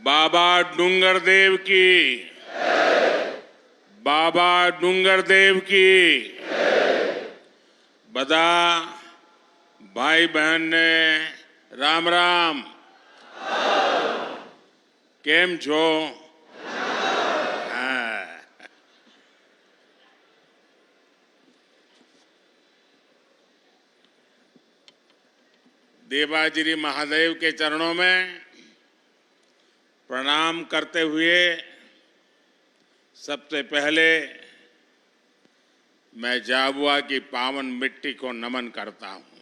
बाबा डूंगरदेव की, बाबा डूंगरदेव की। बधा भाई बहन ने राम राम। केम छो? देवाजिरी महादेव के चरणों में प्रणाम करते हुए सबसे पहले मैं झाबुआ की पावन मिट्टी को नमन करता हूं।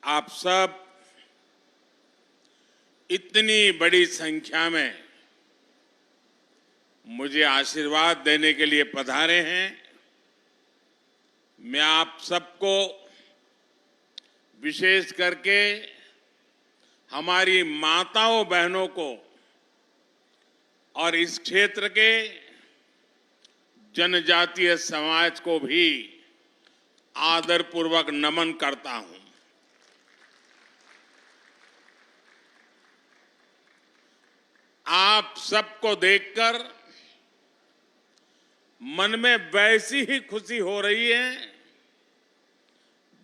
आप सब इतनी बड़ी संख्या में मुझे आशीर्वाद देने के लिए पधारे हैं। मैं आप सबको, विशेष करके हमारी माताओं बहनों को और इस क्षेत्र के जनजातीय समाज को भी आदरपूर्वक नमन करता हूं। आप सबको देखकर मन में वैसी ही खुशी हो रही है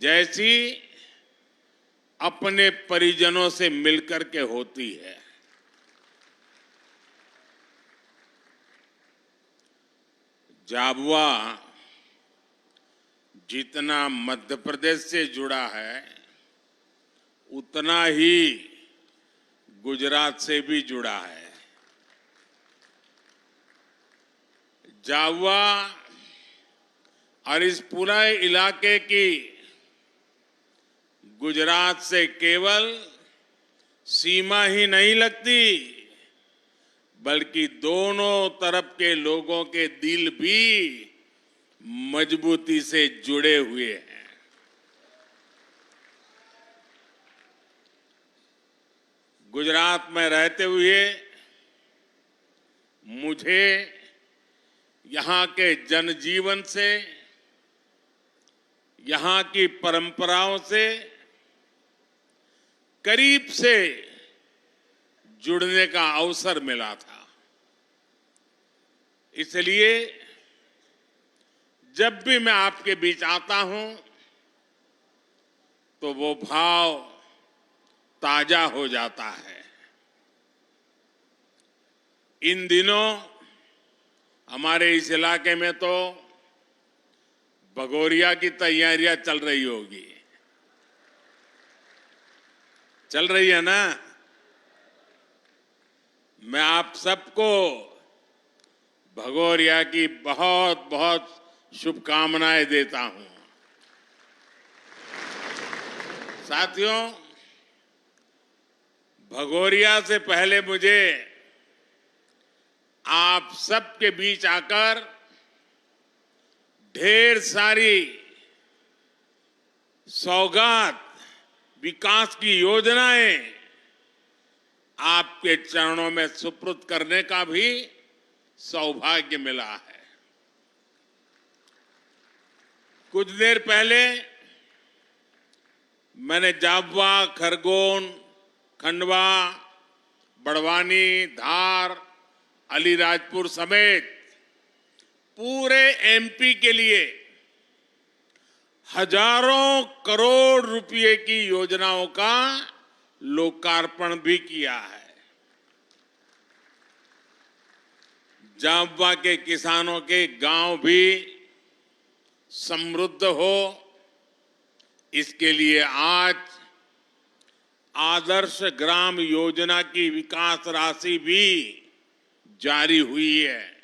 जैसी अपने परिजनों से मिलकर के होती है। झाबुआ जितना मध्य प्रदेश से जुड़ा है उतना ही गुजरात से भी जुड़ा है। झाबुआ और इस पूरे इलाके की गुजरात से केवल सीमा ही नहीं लगती, बल्कि दोनों तरफ के लोगों के दिल भी मजबूती से जुड़े हुए हैं। गुजरात में रहते हुए मुझे यहाँ के जनजीवन से, यहाँ की परंपराओं से करीब से जुड़ने का अवसर मिला था। इसलिए जब भी मैं आपके बीच आता हूं तो वो भाव ताजा हो जाता है। इन दिनों हमारे इस इलाके में तो भगोरिया की तैयारियां चल रही होगी। चल रही है ना? मैं आप सबको भगोरिया की बहुत बहुत शुभकामनाएं देता हूं। साथियों, भगोरिया से पहले मुझे आप सबके बीच आकर ढेर सारी सौगात, विकास की योजनाएं आपके चरणों में सुपुर्द करने का भी सौभाग्य मिला है। कुछ देर पहले मैंने झाबुआ, खरगोन, खंडवा, बड़वानी, धार, अलीराजपुर समेत पूरे एमपी के लिए हजारों करोड़ रुपए की योजनाओं का लोकार्पण भी किया है। झाबुआ के किसानों के गांव भी समृद्ध हो, इसके लिए आज आदर्श ग्राम योजना की विकास राशि भी जारी हुई है।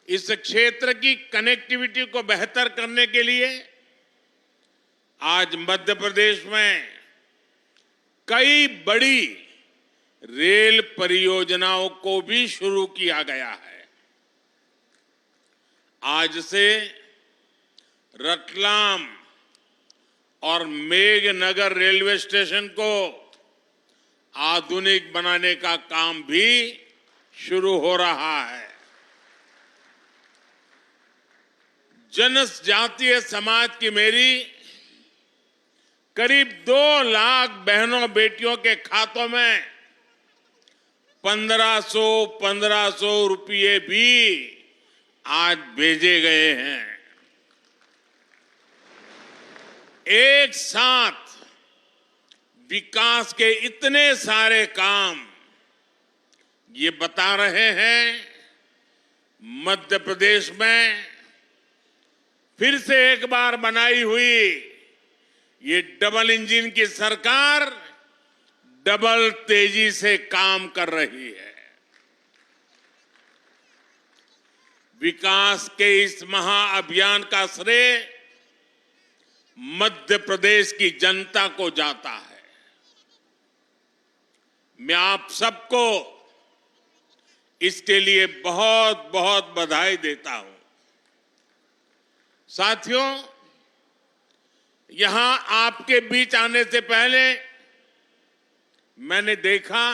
इस क्षेत्र की कनेक्टिविटी को बेहतर करने के लिए आज मध्य प्रदेश में कई बड़ी रेल परियोजनाओं को भी शुरू किया गया है। आज से रतलाम और मेघनगर रेलवे स्टेशन को आधुनिक बनाने का काम भी शुरू हो रहा है। जनजातीय समाज की मेरी करीब 2 लाख बहनों बेटियों के खातों में 1500 रुपये भी आज भेजे गए हैं। एक साथ विकास के इतने सारे काम ये बता रहे हैं मध्य प्रदेश में फिर से एक बार बनाई हुई ये डबल इंजन की सरकार डबल तेजी से काम कर रही है। विकास के इस महाअभियान का श्रेय मध्य प्रदेश की जनता को जाता है। मैं आप सबको इसके लिए बहुत बहुत बधाई देता हूं। साथियों, यहां आपके बीच आने से पहले मैंने देखा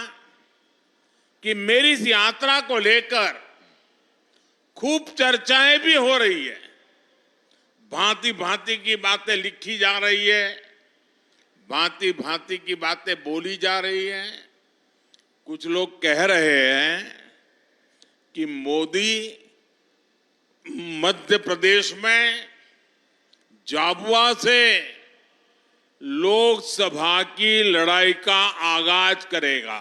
कि मेरी इस यात्रा को लेकर खूब चर्चाएं भी हो रही है। भांति भांति की बातें लिखी जा रही है, भांति भांति की बातें बोली जा रही है। कुछ लोग कह रहे हैं कि मोदी मध्य प्रदेश में झाबुआ से लोकसभा की लड़ाई का आगाज करेगा।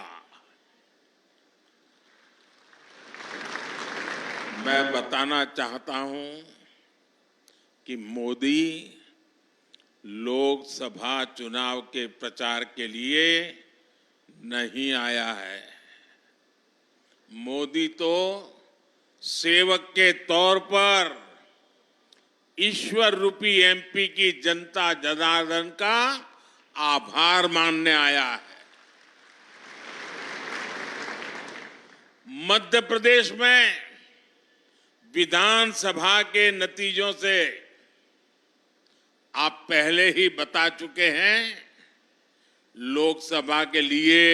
मैं बताना चाहता हूं कि मोदी लोकसभा चुनाव के प्रचार के लिए नहीं आया है। मोदी तो सेवक के तौर पर ईश्वर रूपी एमपी की जनता जनार्दन का आभार मानने आया है। मध्य प्रदेश में विधानसभा के नतीजों से आप पहले ही बता चुके हैं लोकसभा के लिए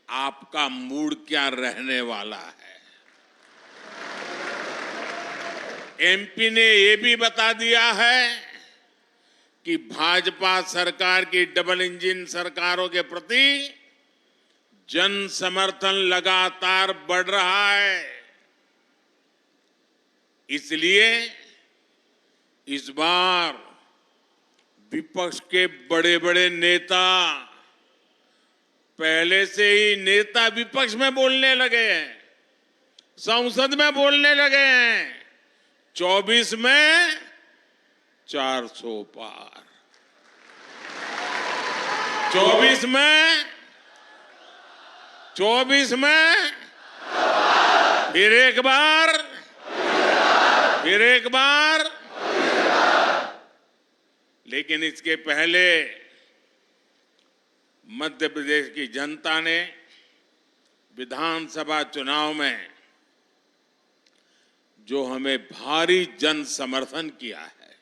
आपका मूड क्या रहने वाला है। एमपी ने यह भी बता दिया है कि भाजपा सरकार की डबल इंजन सरकारों के प्रति जन समर्थन लगातार बढ़ रहा है। इसलिए इस बार विपक्ष के बड़े बड़े नेता पहले से ही नेता विपक्ष में बोलने लगे हैं, संसद में बोलने लगे हैं। 24 में 400 पार, 24 में फिर एक बार लेकिन इसके पहले मध्य प्रदेश की जनता ने विधानसभा चुनाव में जो हमें भारी जन समर्थन किया है,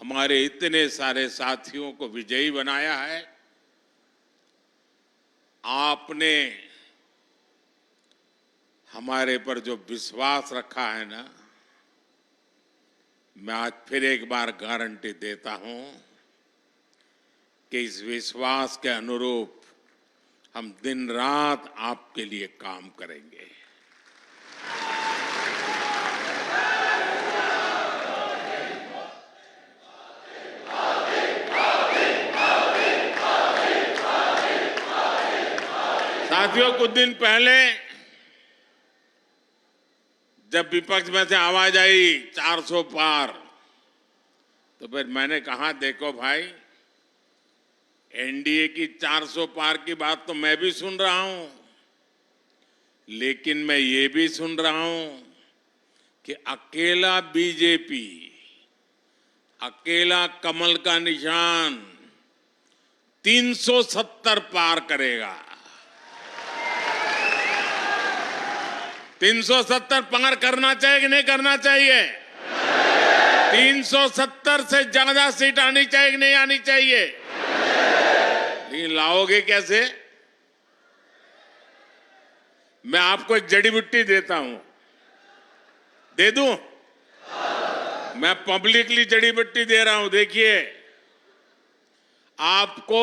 हमारे इतने सारे साथियों को विजयी बनाया है। आपने हमारे पर जो विश्वास रखा है ना, मैं आज फिर एक बार गारंटी देता हूं कि इस विश्वास के अनुरूप हम दिन रात आपके लिए काम करेंगे। साथियों, कुछ दिन पहले जब विपक्ष में से आवाज आई 400 पार, तो फिर मैंने कहा देखो भाई, एनडीए की 400 पार की बात तो मैं भी सुन रहा हूं, लेकिन मैं ये भी सुन रहा हूं कि अकेला बीजेपी, अकेला कमल का निशान 370 पार करेगा। 370 पार करना चाहिए कि नहीं करना चाहिए? 370 से ज्यादा सीट आनी चाहिए कि नहीं आनी चाहिए? लेकिन लाओगे कैसे? मैं आपको एक जड़ी बूटी देता हूं, दे दूं? मैं पब्लिकली जड़ी बूटी दे रहा हूं। देखिए, आपको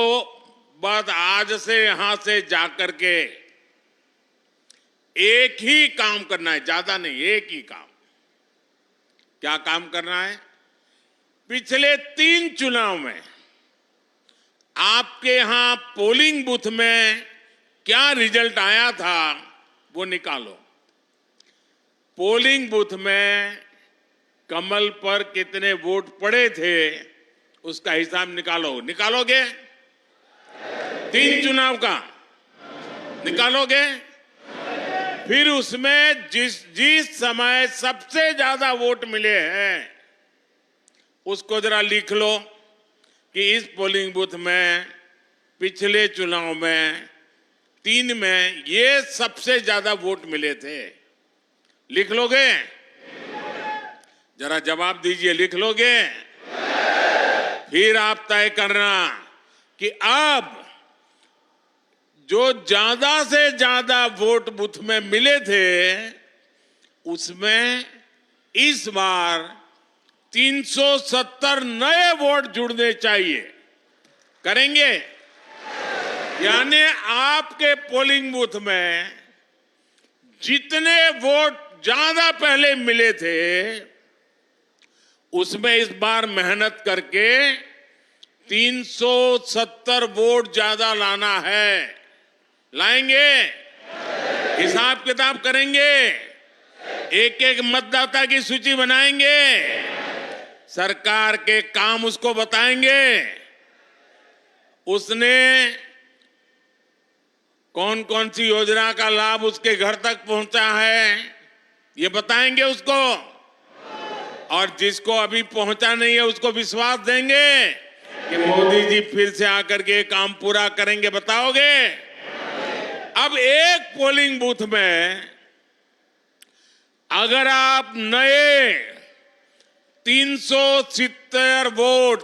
बस आज से यहां से जाकर के एक ही काम करना है, ज्यादा नहीं, एक ही काम। क्या काम करना है? पिछले 3 चुनाव में आपके यहां पोलिंग बूथ में क्या रिजल्ट आया था वो निकालो। पोलिंग बूथ में कमल पर कितने वोट पड़े थे उसका हिसाब निकालो। निकालोगे? 3 चुनाव का निकालोगे? फिर उसमें जिस समय सबसे ज्यादा वोट मिले हैं उसको जरा लिख लो कि इस पोलिंग बूथ में पिछले चुनाव में 3 में ये सबसे ज्यादा वोट मिले थे। लिख लोगे? जरा जवाब दीजिए, लिख लोगे? फिर आप तय करना कि अब जो ज्यादा से ज्यादा वोट बूथ में मिले थे उसमें इस बार 370 नए वोट जुड़ने चाहिए। करेंगे? यानी आपके पोलिंग बूथ में जितने वोट ज्यादा पहले मिले थे उसमें इस बार मेहनत करके 370 वोट ज्यादा लाना है। लाएंगे? हिसाब किताब करेंगे? एक एक मतदाता की सूची बनाएंगे? सरकार के काम उसको बताएंगे? उसने कौन कौन सी योजना का लाभ उसके घर तक पहुंचा है ये बताएंगे उसको? और जिसको अभी पहुंचा नहीं है उसको विश्वास देंगे कि मोदी जी फिर से आकर के काम पूरा करेंगे? बताओगे? अब एक पोलिंग बूथ में अगर आप नए 370 वोट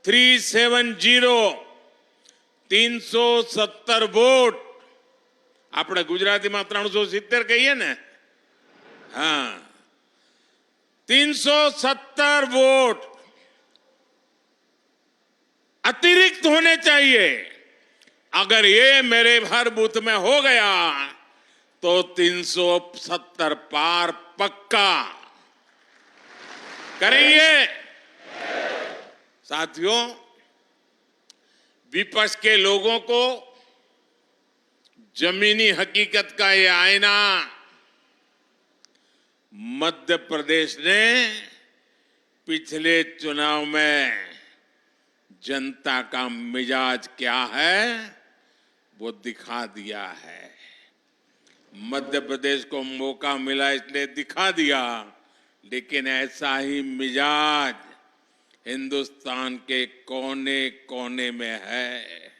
370 वोट આપણે ગુજરાતીમાં 370 કહીએ ને, हाँ 370 वोट अतिरिक्त होने चाहिए। अगर ये मेरे हर बूथ में हो गया तो 370 पार पक्का करेंगे। साथियों, विपक्ष के लोगों को जमीनी हकीकत का ये आईना मध्य प्रदेश ने पिछले चुनाव में जनता का मिजाज क्या है वो दिखा दिया है। मध्य प्रदेश को मौका मिला इसलिए दिखा दिया, लेकिन ऐसा ही मिजाज हिंदुस्तान के कोने कोने में है।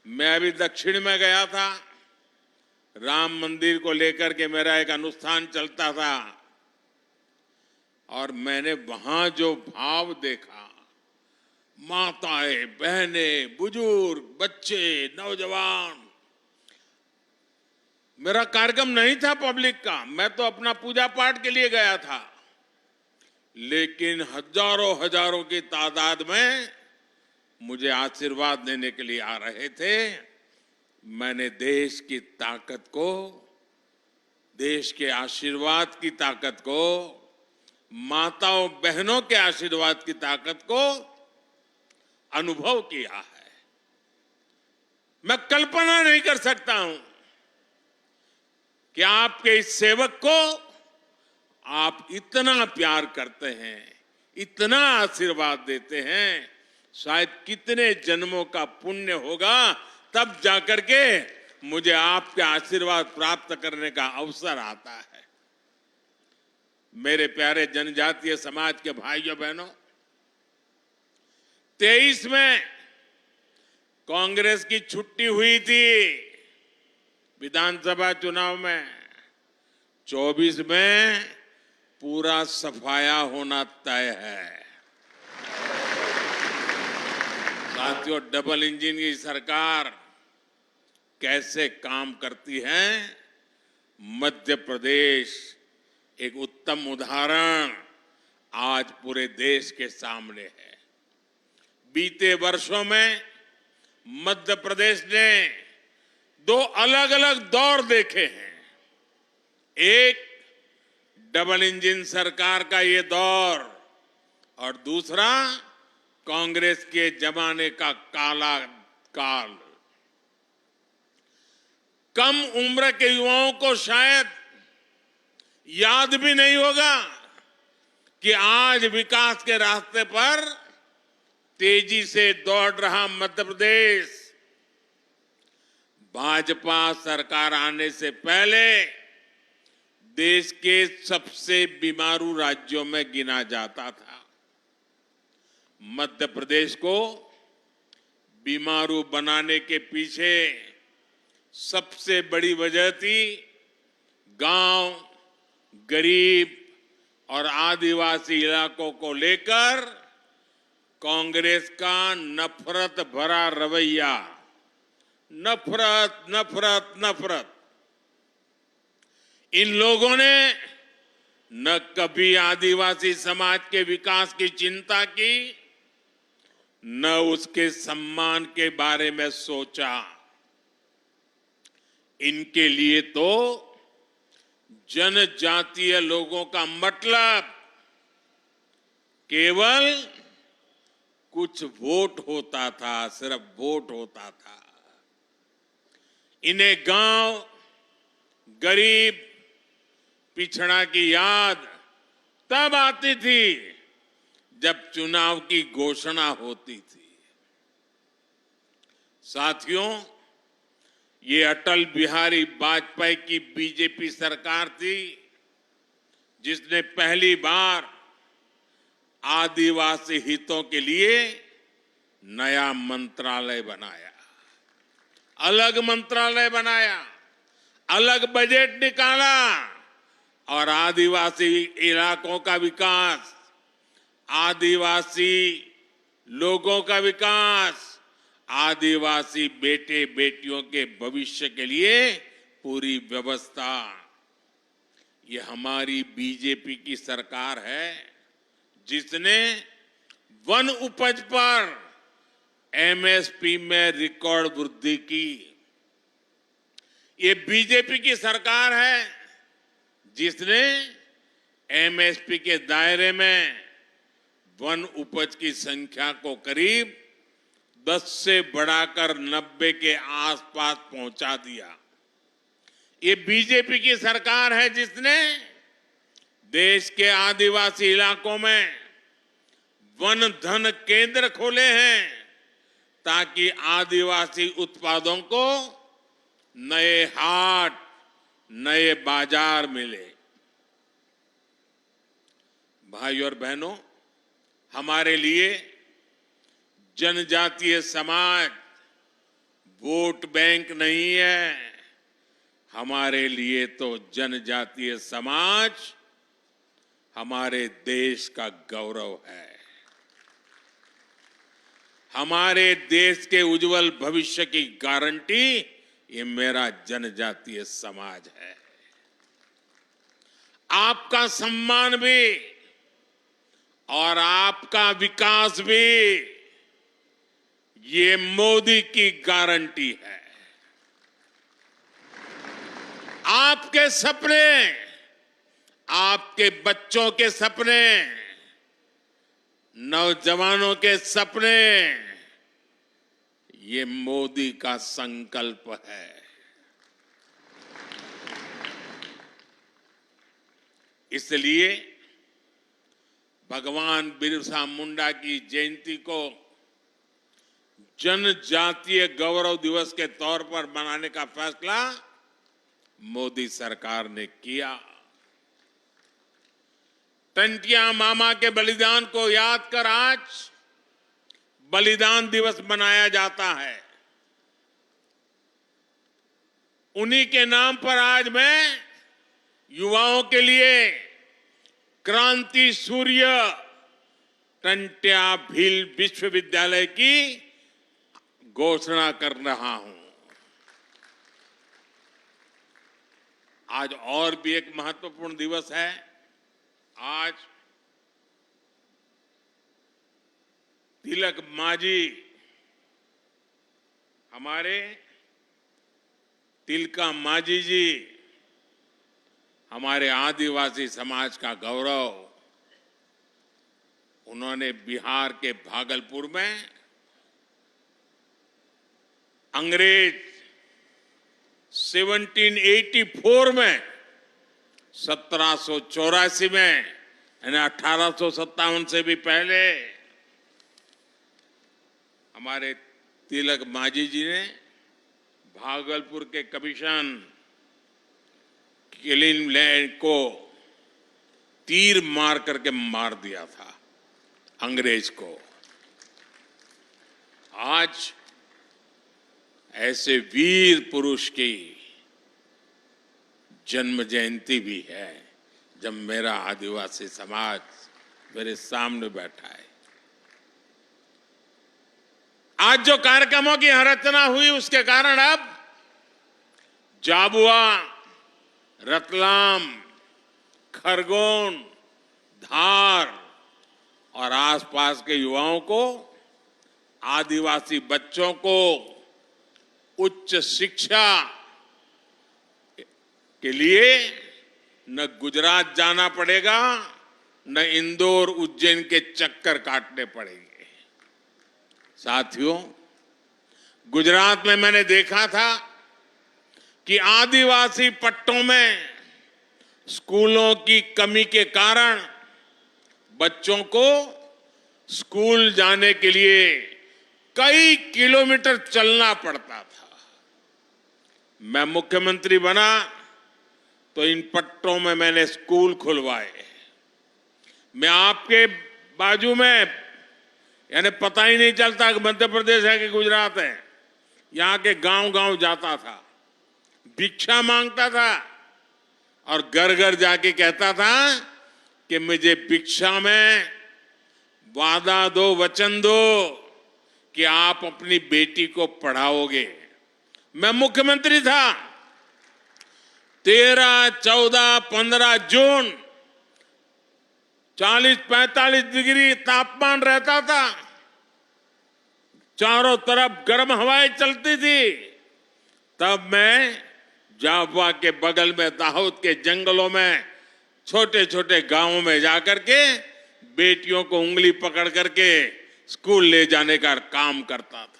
मैं अभी दक्षिण में गया था, राम मंदिर को लेकर के मेरा एक अनुष्ठान चलता था और मैंने वहां जो भाव देखा, माताएं, बहनें, बुजुर्ग, बच्चे, नौजवान। मेरा कार्यक्रम नहीं था पब्लिक का, मैं तो अपना पूजा पाठ के लिए गया था, लेकिन हजारों हजारों की तादाद में मुझे आशीर्वाद देने के लिए आ रहे थे। मैंने देश की ताकत को, देश के आशीर्वाद की ताकत को, माताओं बहनों के आशीर्वाद की ताकत को अनुभव किया है। मैं कल्पना नहीं कर सकता हूं कि आपके इस सेवक को आप इतना प्यार करते हैं, इतना आशीर्वाद देते हैं। शायद कितने जन्मों का पुण्य होगा तब जाकर के मुझे आपके आशीर्वाद प्राप्त करने का अवसर आता है। मेरे प्यारे जनजातीय समाज के भाइयों बहनों, 23 में कांग्रेस की छुट्टी हुई थी विधानसभा चुनाव में, 24 में पूरा सफाया होना तय है। साथियों, डबल इंजन की सरकार कैसे काम करती है, मध्य प्रदेश एक उत्तम उदाहरण आज पूरे देश के सामने है। बीते वर्षों में मध्य प्रदेश ने दो अलग अलग दौर देखे हैं। एक डबल इंजन सरकार का ये दौर और दूसरा कांग्रेस के जमाने का काला काल। कम उम्र के युवाओं को शायद याद भी नहीं होगा कि आज विकास के रास्ते पर तेजी से दौड़ रहा मध्य प्रदेश भाजपा सरकार आने से पहले देश के सबसे बीमारू राज्यों में गिना जाता था। मध्य प्रदेश को बीमारू बनाने के पीछे सबसे बड़ी वजह थी गांव, गरीब और आदिवासी इलाकों को लेकर कांग्रेस का नफरत भरा रवैया। नफरत नफरत नफरत। इन लोगों ने न कभी आदिवासी समाज के विकास की चिंता की, न उसके सम्मान के बारे में सोचा। इनके लिए तो जनजातीय लोगों का मतलब केवल कुछ वोट होता था, सिर्फ वोट होता था। इन्हें गांव, गरीब, पिछड़ा की याद तब आती थी जब चुनाव की घोषणा होती थी। साथियों, ये अटल बिहारी वाजपेयी की बीजेपी सरकार थी जिसने पहली बार आदिवासी हितों के लिए नया मंत्रालय बनाया, अलग मंत्रालय बनाया, अलग बजट निकाला और आदिवासी इलाकों का विकास, आदिवासी लोगों का विकास, आदिवासी बेटे बेटियों के भविष्य के लिए पूरी व्यवस्था। ये हमारी बीजेपी की सरकार है जिसने वन उपज पर एमएसपी में रिकॉर्ड वृद्धि की। ये बीजेपी की सरकार है जिसने एमएसपी के दायरे में वन उपज की संख्या को करीब 10 से बढ़ाकर 90 के आसपास पहुंचा दिया। ये बीजेपी की सरकार है जिसने देश के आदिवासी इलाकों में वन धन केंद्र खोले हैं ताकि आदिवासी उत्पादों को नए हाट, नए बाजार मिले। भाई और बहनों, हमारे लिए जनजातीय समाज वोट बैंक नहीं है। हमारे लिए तो जनजातीय समाज हमारे देश का गौरव है। हमारे देश के उज्जवल भविष्य की गारंटी ये मेरा जनजातीय समाज है। आपका सम्मान भी और आपका विकास भी ये मोदी की गारंटी है। आपके सपने, आपके बच्चों के सपने, नौजवानों के सपने, ये मोदी का संकल्प है। इसलिए भगवान बिरसा मुंडा की जयंती को जनजातीय गौरव दिवस के तौर पर मनाने का फैसला मोदी सरकार ने किया। टंटिया मामा के बलिदान को याद कर आज बलिदान दिवस मनाया जाता है। उन्हीं के नाम पर आज मैं युवाओं के लिए क्रांति सूर्य टंट्या भील विश्वविद्यालय की घोषणा कर रहा हूं। आज और भी एक महत्वपूर्ण दिवस है। आज तिलक मांझी हमारे तिलका मांझी जी हमारे आदिवासी समाज का गौरव। उन्होंने बिहार के भागलपुर में अंग्रेज 1784 में 1784 में यानी 1857 से भी पहले हमारे तिलक मांझी जी ने भागलपुर के कमीशन किलिंगलैंड को तीर मार करके मार दिया था अंग्रेज को। आज ऐसे वीर पुरुष की जन्म जयंती भी है जब मेरा आदिवासी समाज मेरे सामने बैठा है। आज जो कार्यक्रमों की रचना हुई उसके कारण अब झाबुआ, रतलाम, खरगोन, धार और आसपास के युवाओं को, आदिवासी बच्चों को उच्च शिक्षा के लिए न गुजरात जाना पड़ेगा, न इंदौर, उज्जैन के चक्कर काटने पड़ेंगे। साथियों, गुजरात में मैंने देखा था कि आदिवासी पट्टों में स्कूलों की कमी के कारण बच्चों को स्कूल जाने के लिए कई किलोमीटर चलना पड़ता था। मैं मुख्यमंत्री बना तो इन पट्टों में मैंने स्कूल खुलवाए। मैं आपके बाजू में, यानी पता ही नहीं चलता कि मध्य प्रदेश है कि गुजरात है, यहां के गांव-गांव जाता था, भिक्षा मांगता था और घर घर जाके कहता था कि मुझे भिक्षा में वादा दो, वचन दो कि आप अपनी बेटी को पढ़ाओगे। मैं मुख्यमंत्री था। 13, 14, 15 जून 40-45 डिग्री तापमान रहता था, चारों तरफ गर्म हवाएं चलती थी। तब मैं झाबुआ के बगल में दाहोद के जंगलों में छोटे छोटे गांवों में जाकर के बेटियों को उंगली पकड़ करके स्कूल ले जाने का काम करता था।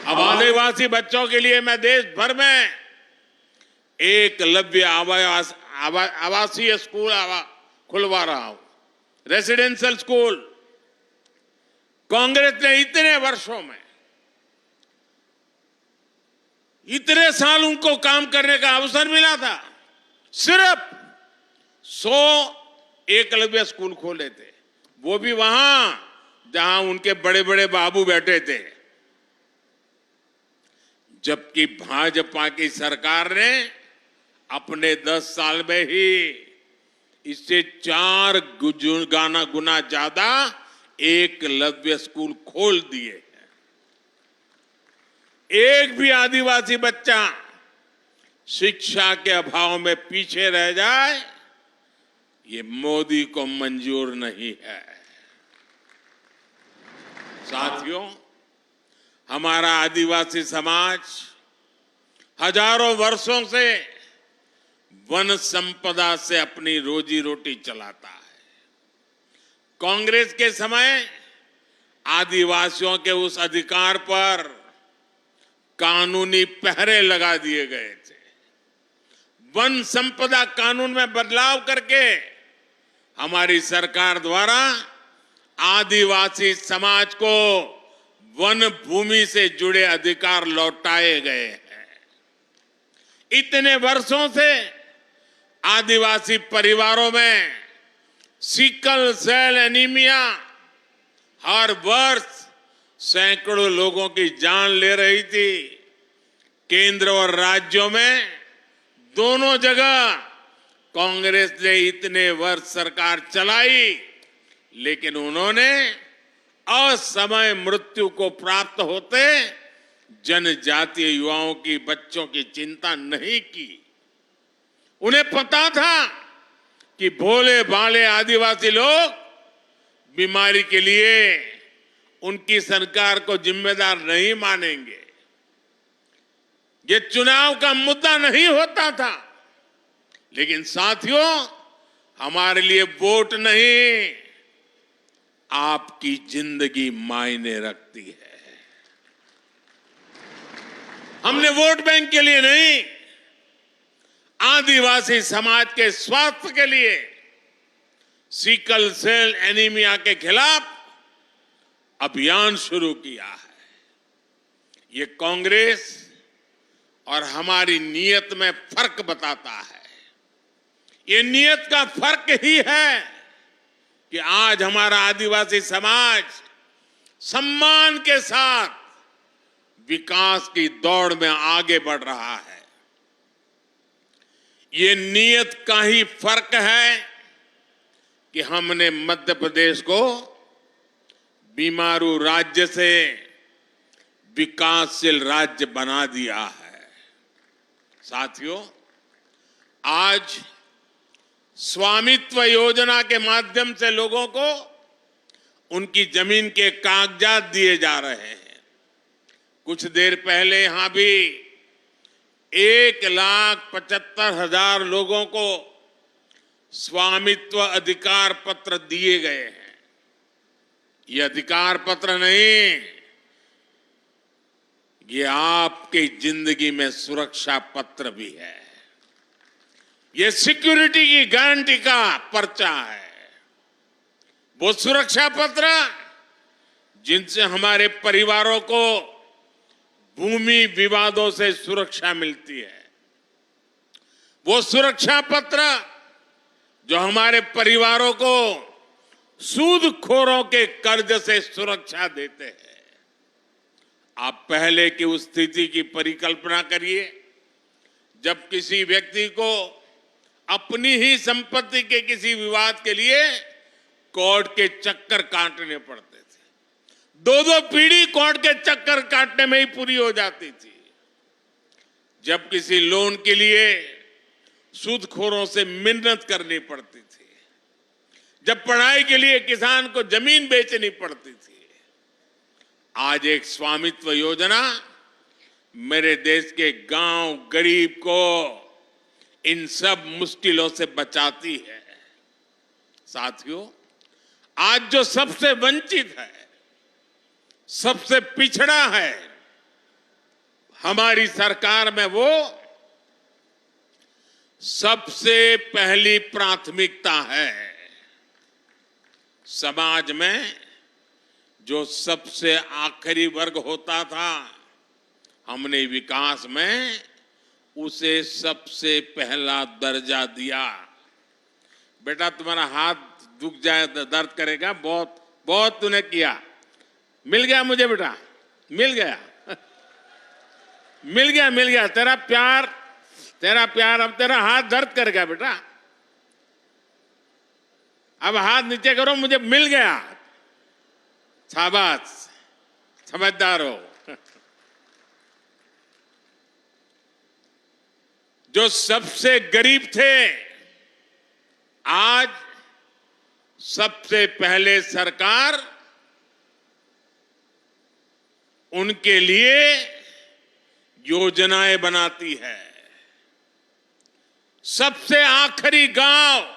अब आदिवासी बच्चों के लिए मैं देश भर में एकलव्य आवासीय स्कूल खुलवा रहा हूं, रेसिडेंशियल स्कूल। कांग्रेस ने इतने वर्षों में, इतने साल उनको काम करने का अवसर मिला था, सिर्फ 100 एकलव्य स्कूल खोले थे, वो भी वहां जहां उनके बड़े बड़े बाबू बैठे थे। जबकि भाजपा की सरकार ने अपने 10 साल में ही इससे 4 गुना ज्यादा एकलव्य स्कूल खोल दिए हैं। एक भी आदिवासी बच्चा शिक्षा के अभाव में पीछे रह जाए, ये मोदी को मंजूर नहीं है। साथियों, हमारा आदिवासी समाज हजारों वर्षों से वन संपदा से अपनी रोजी रोटी चलाता है। कांग्रेस के समय आदिवासियों के उस अधिकार पर कानूनी पहरे लगा दिए गए थे। वन संपदा कानून में बदलाव करके हमारी सरकार द्वारा आदिवासी समाज को वन भूमि से जुड़े अधिकार लौटाए गए हैं। इतने वर्षों से आदिवासी परिवारों में सिकल सेल एनीमिया हर वर्ष सैकड़ों लोगों की जान ले रही थी। केंद्र और राज्यों में दोनों जगह कांग्रेस ने इतने वर्ष सरकार चलाई, लेकिन उन्होंने असमय मृत्यु को प्राप्त होते जनजातीय युवाओं की, बच्चों की चिंता नहीं की। उन्हें पता था कि भोले भाले आदिवासी लोग बीमारी के लिए उनकी सरकार को जिम्मेदार नहीं मानेंगे। ये चुनाव का मुद्दा नहीं होता था, लेकिन साथियों, हमारे लिए वोट नहीं, आपकी जिंदगी मायने रखती है। हमने वोट बैंक के लिए नहीं, आदिवासी समाज के स्वास्थ्य के लिए, सिकल सेल एनीमिया के खिलाफ अभियान शुरू किया है। ये कांग्रेस और हमारी नीयत में फर्क बताता है। ये नीयत का फर्क ही है कि आज हमारा आदिवासी समाज सम्मान के साथ विकास की दौड़ में आगे बढ़ रहा है। ये नीयत का ही फर्क है कि हमने मध्य प्रदेश को बीमारू राज्य से विकासशील राज्य बना दिया है। साथियों, आज स्वामित्व योजना के माध्यम से लोगों को उनकी जमीन के कागजात दिए जा रहे हैं। कुछ देर पहले यहां भी 1,75,000 लोगों को स्वामित्व अधिकार पत्र दिए गए हैं। ये अधिकार पत्र नहीं, ये आपकी जिंदगी में सुरक्षा पत्र भी है। ये सिक्योरिटी की गारंटी का पर्चा है। वो सुरक्षा पत्र जिनसे हमारे परिवारों को भूमि विवादों से सुरक्षा मिलती है। वो सुरक्षा पत्र जो हमारे परिवारों को सूदखोरों के कर्ज से सुरक्षा देते हैं। आप पहले की उस स्थिति की परिकल्पना करिए जब किसी व्यक्ति को अपनी ही संपत्ति के किसी विवाद के लिए कोर्ट के चक्कर काटने पड़ते थे। 2-2 पीढ़ी कोर्ट के चक्कर काटने में ही पूरी हो जाती थी। जब किसी लोन के लिए सूदखोरों से मिन्नत करनी पड़ती थी। जब पढ़ाई के लिए किसान को जमीन बेचनी पड़ती थी। आज एक स्वामित्व योजना मेरे देश के गांव गरीब को इन सब मुश्किलों से बचाती है। साथियों, आज जो सबसे वंचित है, सबसे पिछड़ा है, हमारी सरकार में वो सबसे पहली प्राथमिकता है। समाज में जो सबसे आखिरी वर्ग होता था, हमने विकास में उसे सबसे पहला दर्जा दिया। बेटा, तुम्हारा हाथ दुख जाए, दर्द करेगा, बहुत बहुत तूने किया। मिल गया मुझे बेटा, मिल गया मिल गया तेरा प्यार। अब तेरा हाथ दर्द करेगा बेटा। अब हाथ नीचे करो, मुझे मिल गया। शाबाश, समझदार हो। जो सबसे गरीब थे, आज सबसे पहले सरकार उनके लिए योजनाएं बनाती है। सबसे आखिरी गांव,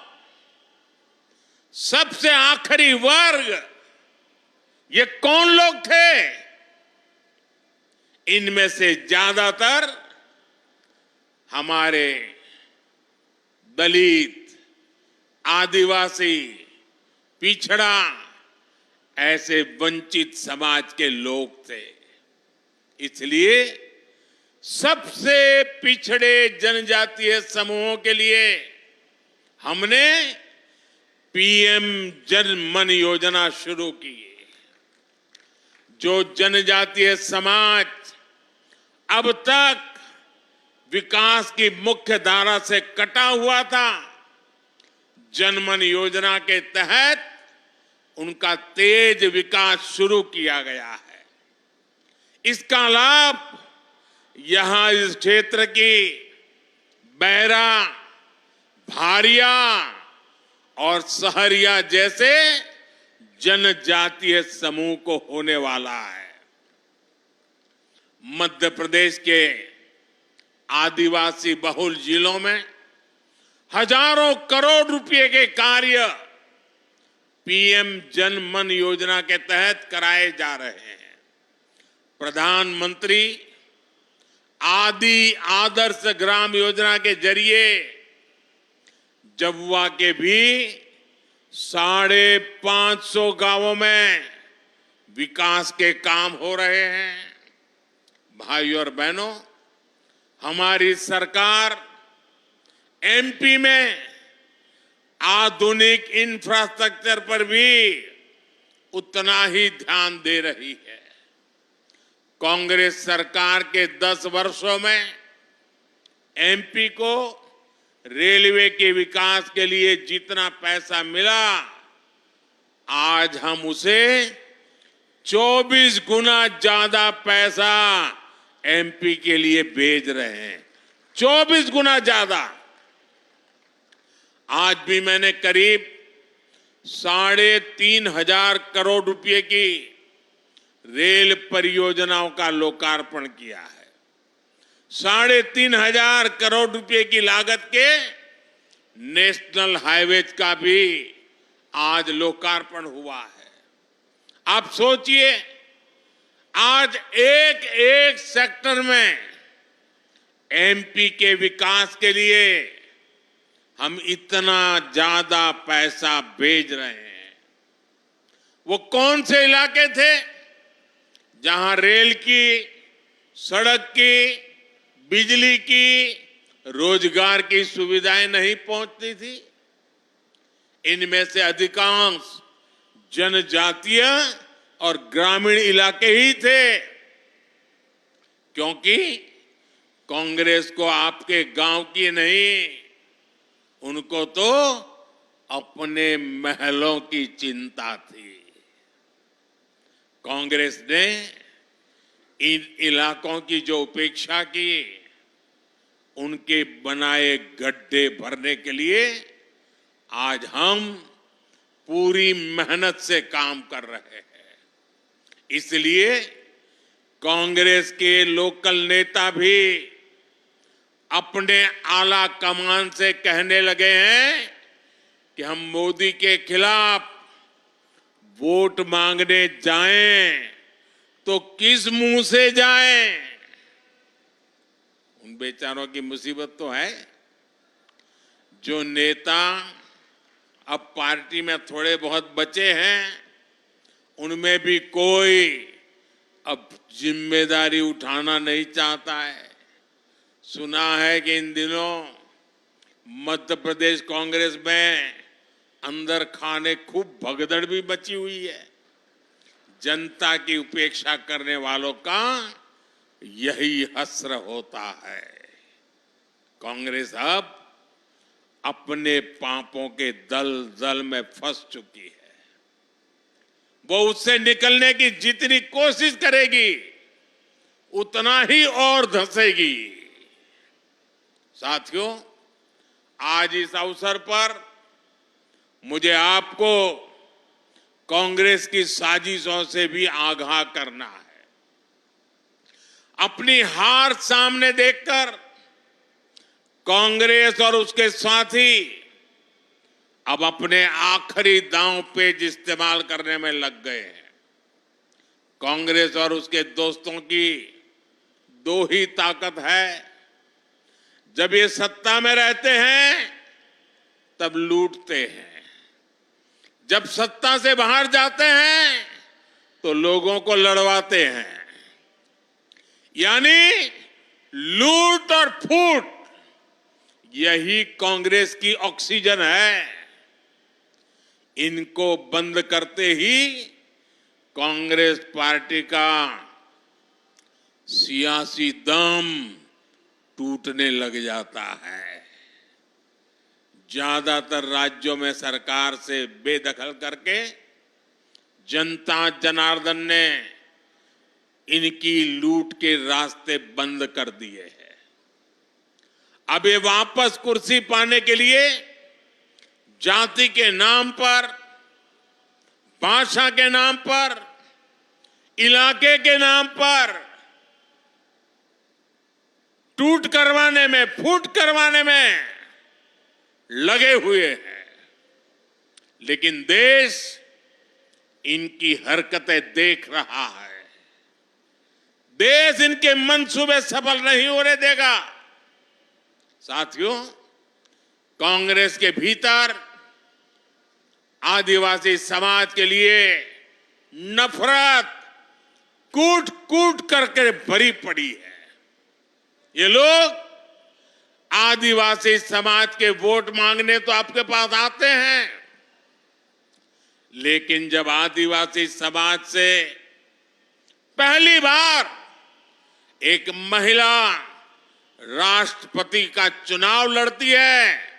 सबसे आखिरी वर्ग, ये कौन लोग थे? इनमें से ज्यादातर हमारे दलित, आदिवासी, पिछड़ा, ऐसे वंचित समाज के लोग थे। इसलिए सबसे पिछड़े जनजातीय समूहों के लिए हमने पीएम जन मन योजना शुरू की। जो जनजातीय समाज अब तक विकास की मुख्य धारा से कटा हुआ था, जनमन योजना के तहत उनका तेज विकास शुरू किया गया है। इसका लाभ यहां इस क्षेत्र की बैरा, भारिया और सहरिया जैसे जनजातीय समूह को होने वाला है। मध्य प्रदेश के आदिवासी बहुल जिलों में हजारों करोड़ रुपए के कार्य पीएम जन मन योजना के तहत कराए जा रहे हैं। प्रधानमंत्री आदि आदर्श ग्राम योजना के जरिए जबुआ के भी 550 गांवों में विकास के काम हो रहे हैं। भाइयों और बहनों, हमारी सरकार एमपी में आधुनिक इंफ्रास्ट्रक्चर पर भी उतना ही ध्यान दे रही है। कांग्रेस सरकार के 10 वर्षों में एमपी को रेलवे के विकास के लिए जितना पैसा मिला, आज हम उसे 24 गुना ज्यादा पैसा एमपी के लिए भेज रहे हैं। 24 गुना ज्यादा। आज भी मैंने करीब 3,500 करोड़ रुपए की रेल परियोजनाओं का लोकार्पण किया है। 3,500 करोड़ रुपए की लागत के नेशनल हाईवेज का भी आज लोकार्पण हुआ है। आप सोचिए, आज एक एक सेक्टर में एमपी के विकास के लिए हम इतना ज्यादा पैसा भेज रहे हैं। वो कौन से इलाके थे जहां रेल की, सड़क की, बिजली की, रोजगार की सुविधाएं नहीं पहुंचती थी? इनमें से अधिकांश जनजातीय और ग्रामीण इलाके ही थे, क्योंकि कांग्रेस को आपके गांव की नहीं, उनको तो अपने महलों की चिंता थी। कांग्रेस ने इन इलाकों की जो उपेक्षा की, उनके बनाए गड्ढे भरने के लिए आज हम पूरी मेहनत से काम कर रहे हैं। इसलिए कांग्रेस के लोकल नेता भी अपने आला कमान से कहने लगे हैं कि हम मोदी के खिलाफ वोट मांगने जाएं तो किस मुंह से जाएं? उन बेचारों की मुसीबत तो है। जो नेता अब पार्टी में थोड़े बहुत बचे हैं, उनमें भी कोई अब जिम्मेदारी उठाना नहीं चाहता है। सुना है कि इन दिनों मध्य प्रदेश कांग्रेस में अंदर खाने खूब भगदड़ भी मची हुई है। जनता की उपेक्षा करने वालों का यही हश्र होता है। कांग्रेस अब अपने पापों के दलदल में फंस चुकी है। वो उससे निकलने की जितनी कोशिश करेगी, उतना ही और धंसेगी। साथियों, आज इस अवसर पर मुझे आपको कांग्रेस की साजिशों से भी आगाह करना है। अपनी हार सामने देखकर कांग्रेस और उसके साथी अब अपने आखिरी दांव पेच इस्तेमाल करने में लग गए हैं। कांग्रेस और उसके दोस्तों की दो ही ताकत है। जब ये सत्ता में रहते हैं तब लूटते हैं, जब सत्ता से बाहर जाते हैं तो लोगों को लड़वाते हैं। यानी लूट और फूट, यही कांग्रेस की ऑक्सीजन है। इनको बंद करते ही कांग्रेस पार्टी का सियासी दम टूटने लग जाता है। ज्यादातर राज्यों में सरकार से बेदखल करके जनता जनार्दन ने इनकी लूट के रास्ते बंद कर दिए हैं। अब ये वापस कुर्सी पाने के लिए जाति के नाम पर भाषा के नाम पर, इलाके के नाम पर टूट करवाने में, फूट करवाने में लगे हुए हैं। लेकिन देश इनकी हरकतें देख रहा है। देश इनके मंसूबे सफल नहीं होने देगा। साथियों, कांग्रेस के भीतर आदिवासी समाज के लिए नफरत कूट कूट करके भरी पड़ी है। ये लोग आदिवासी समाज के वोट मांगने तो आपके पास आते हैं, लेकिन जब आदिवासी समाज से पहली बार एक महिला राष्ट्रपति का चुनाव लड़ती है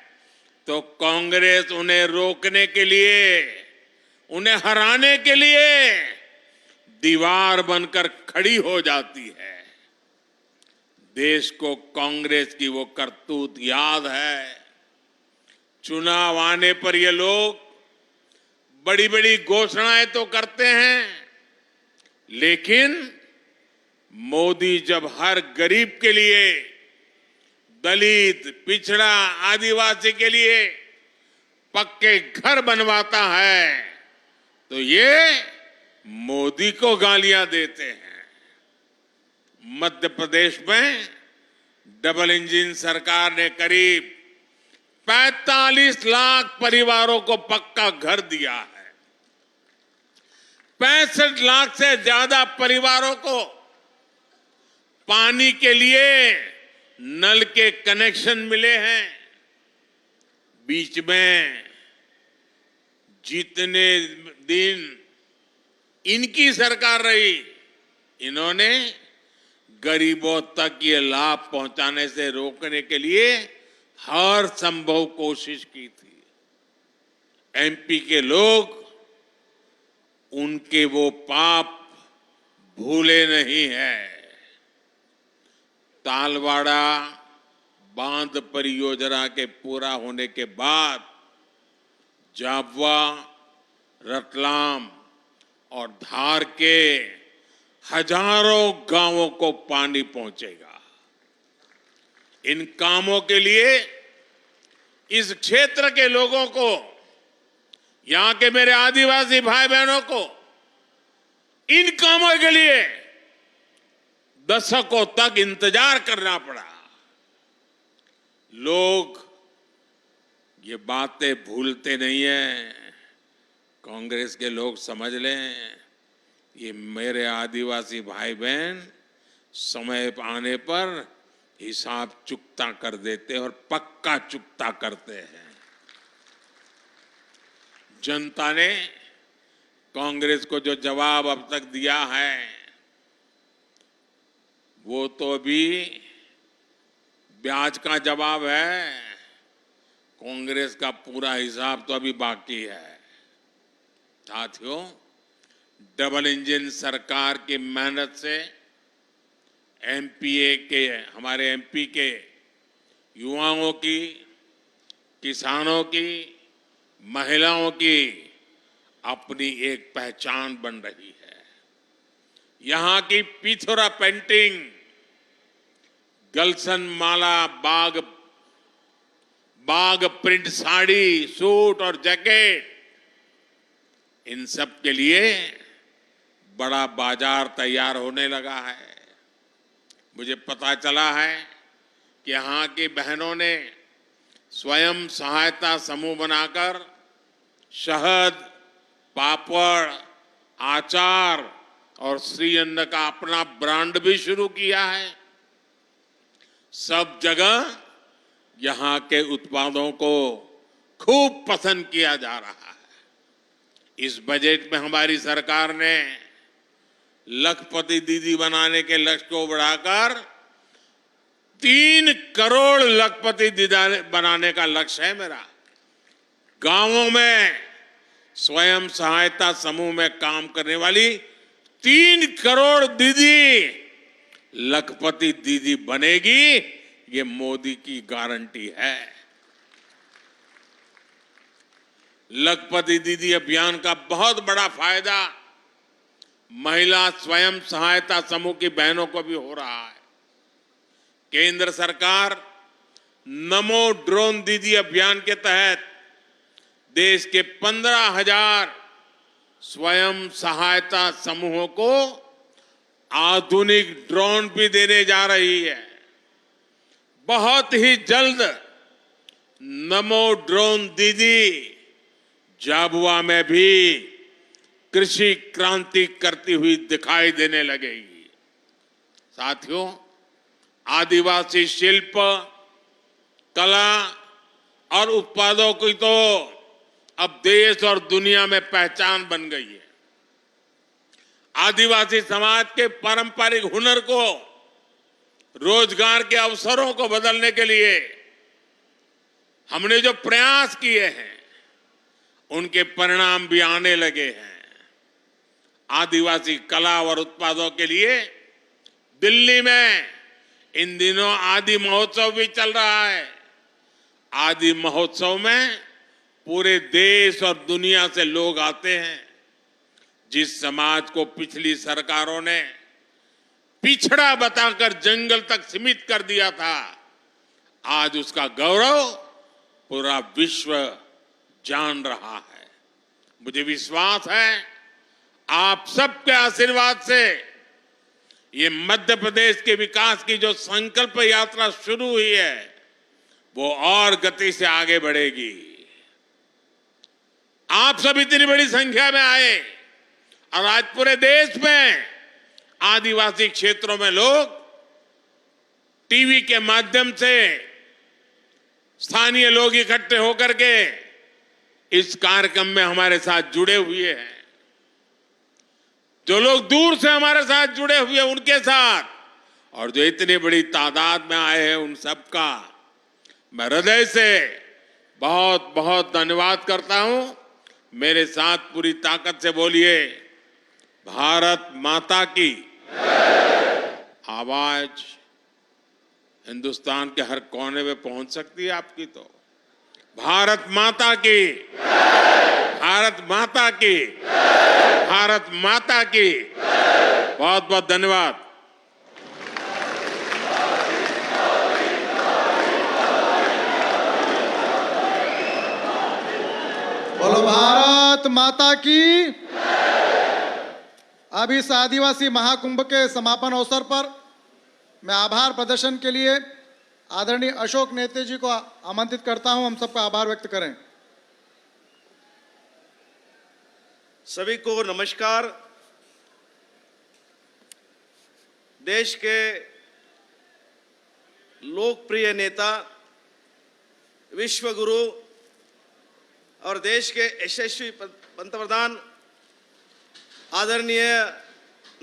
तो कांग्रेस उन्हें रोकने के लिए, उन्हें हराने के लिए दीवार बनकर खड़ी हो जाती है। देश को कांग्रेस की वो करतूत याद है। चुनाव आने पर ये लोग बड़ी बड़ी घोषणाएं तो करते हैं, लेकिन मोदी जब हर गरीब के लिए, दलित, पिछड़ा, आदिवासी के लिए पक्के घर बनवाता है तो ये मोदी को गालियां देते हैं। मध्य प्रदेश में डबल इंजन सरकार ने करीब 45 लाख परिवारों को पक्का घर दिया है। 65 लाख से ज्यादा परिवारों को पानी के लिए नल के कनेक्शन मिले हैं। बीच में जितने दिन इनकी सरकार रही, इन्होंने गरीबों तक ये लाभ पहुंचाने से रोकने के लिए हर संभव कोशिश की थी। एमपी के लोग उनके वो पाप भूले नहीं हैं। तालवाड़ा बांध परियोजना के पूरा होने के बाद जाबवा, रतलाम और धार के हजारों गांवों को पानी पहुंचेगा। इन कामों के लिए इस क्षेत्र के लोगों को, यहां के मेरे आदिवासी भाई बहनों को इन कामों के लिए दशकों तक इंतजार करना पड़ा। लोग ये बातें भूलते नहीं हैं। कांग्रेस के लोग समझ लें, ये मेरे आदिवासी भाई बहन समय आने पर हिसाब चुकता कर देते हैं और पक्का चुकता करते हैं। जनता ने कांग्रेस को जो जवाब अब तक दिया है वो तो अभी ब्याज का जवाब है। कांग्रेस का पूरा हिसाब तो अभी बाकी है। साथियों, डबल इंजन सरकार की मेहनत से एमपीए के, हमारे एमपी के युवाओं की, किसानों की, महिलाओं की अपनी एक पहचान बन रही है। यहां की पिथौरा पेंटिंग, गलसन माला, बाग प्रिंट साड़ी, सूट और जैकेट, इन सब के लिए बड़ा बाजार तैयार होने लगा है। मुझे पता चला है कि यहाँ की बहनों ने स्वयं सहायता समूह बनाकर शहद, पापड़, आचार और श्री अन्न का अपना ब्रांड भी शुरू किया है। सब जगह यहाँ के उत्पादों को खूब पसंद किया जा रहा है। इस बजट में हमारी सरकार ने लखपति दीदी बनाने के लक्ष्य को बढ़ाकर 3 करोड़ लखपति दीदी बनाने का लक्ष्य है मेरा। गांवों में स्वयं सहायता समूह में काम करने वाली 3 करोड़ दीदी लखपति दीदी बनेगी, ये मोदी की गारंटी है। लखपति दीदी अभियान का बहुत बड़ा फायदा महिला स्वयं सहायता समूह की बहनों को भी हो रहा है। केंद्र सरकार नमो ड्रोन दीदी अभियान के तहत देश के 15,000 स्वयं सहायता समूहों को आधुनिक ड्रोन भी देने जा रही है। बहुत ही जल्द नमो ड्रोन दीदी झाबुआ में भी कृषि क्रांति करती हुई दिखाई देने लगेगी। साथियों, आदिवासी शिल्प, कला और उत्पादों की तो अब देश और दुनिया में पहचान बन गई है। आदिवासी समाज के पारंपरिक हुनर को रोजगार के अवसरों को बदलने के लिए हमने जो प्रयास किए हैं उनके परिणाम भी आने लगे हैं। आदिवासी कला और उत्पादों के लिए दिल्ली में इन दिनों आदि महोत्सव भी चल रहा है। आदि महोत्सव में पूरे देश और दुनिया से लोग आते हैं। जिस समाज को पिछली सरकारों ने पिछड़ा बताकर जंगल तक सीमित कर दिया था, आज उसका गौरव पूरा विश्व जान रहा है। मुझे विश्वास है आप सबके आशीर्वाद से ये मध्य प्रदेश के विकास की जो संकल्प यात्रा शुरू हुई है वो और गति से आगे बढ़ेगी। आप सब इतनी बड़ी संख्या में आए और आज पूरे देश में आदिवासी क्षेत्रों में लोग टीवी के माध्यम से स्थानीय लोग इकट्ठे होकर के इस कार्यक्रम में हमारे साथ जुड़े हुए हैं। जो लोग दूर से हमारे साथ जुड़े हुए हैं उनके साथ, और जो इतनी बड़ी तादाद में आए हैं उन सबका मैं हृदय से बहुत बहुत धन्यवाद करता हूं। मेरे साथ पूरी ताकत से बोलिए, भारत माता की आवाज हिंदुस्तान के हर कोने में पहुंच सकती है आपकी। तो भारत माता की, भारत माता की, भारत माता की। बहुत बहुत धन्यवाद। बोलो भारत माता की। अब इस आदिवासी महाकुंभ के समापन अवसर पर मैं आभार प्रदर्शन के लिए आदरणीय अशोक नेते जी को आमंत्रित करता हूं। हम सबका आभार व्यक्त करें। सभी को नमस्कार। देश के लोकप्रिय नेता, विश्व गुरु और देश के यशस्वी पंतप्रधान आदरणीय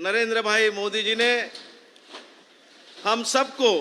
नरेंद्र भाई मोदी जी ने हम सबको